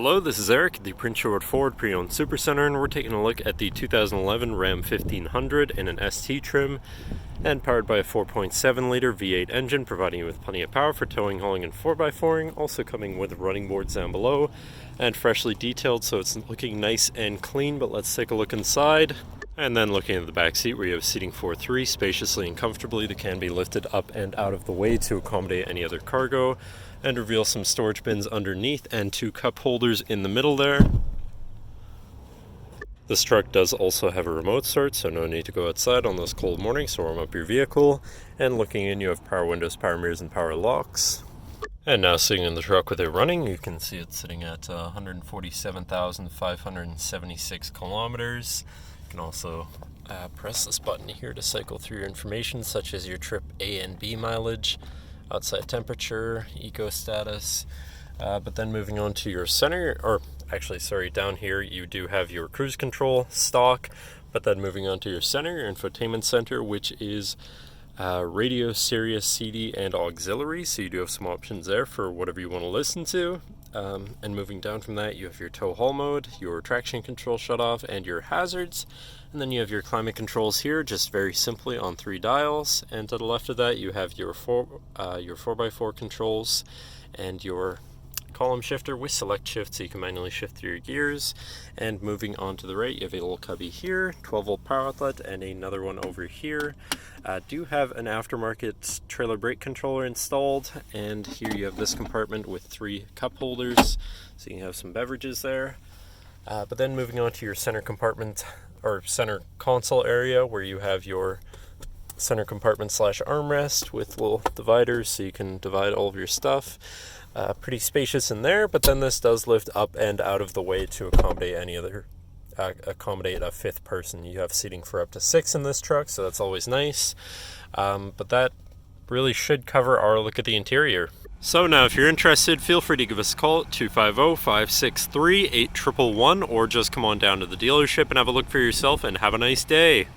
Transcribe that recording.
Hello, this is Eric, the Prince George Ford Pre-Owned Supercentre, and we're taking a look at the 2011 Ram 1500 in an ST trim and powered by a 4.7 liter V8 engine, providing you with plenty of power for towing, hauling, and 4x4ing, also coming with running boards down below and freshly detailed, so it's looking nice and clean. But let's take a look inside. And then looking at the back seat, where you have seating for three spaciously and comfortably that can be lifted up and out of the way to accommodate any other cargo, and reveal some storage bins underneath and two cup holders in the middle there. This truck does also have a remote start, so no need to go outside on those cold mornings to warm up your vehicle. And looking in, you have power windows, power mirrors, and power locks. And now sitting in the truck with it running, you can see it's sitting at 147,576 kilometers. You can also press this button here to cycle through your information, such as your trip A and B mileage, outside temperature, eco status. But then moving on to your center, or actually, sorry, down here you do have your cruise control stock. But then moving on to your center, your Infotainment Center, which is radio, SIRIUS, CD, and auxiliary. So you do have some options there for whatever you want to listen to. And moving down from that, you have your tow haul mode, your traction control shutoff, and your hazards. And then you have your climate controls here, just very simply on 3 dials. And to the left of that, you have your 4x4 controls and your column shifter with select shift, so you can manually shift through your gears. And moving on to the right, you have a little cubby here, 12-volt power outlet, and another one over here. Do have an aftermarket trailer brake controller installed, and here you have this compartment with 3 cup holders, so you can have some beverages there. But then moving on to your center compartment, or center console area, where you have your center compartment / armrest with little dividers, so you can divide all of your stuff. Pretty spacious in there, but then this does lift up and out of the way to accommodate accommodate a 5th person. You have seating for up to 6 in this truck, so that's always nice. But that really should cover our look at the interior. So now if you're interested, feel free to give us a call at 250-563-8111, or just come on down to the dealership and have a look for yourself, and have a nice day.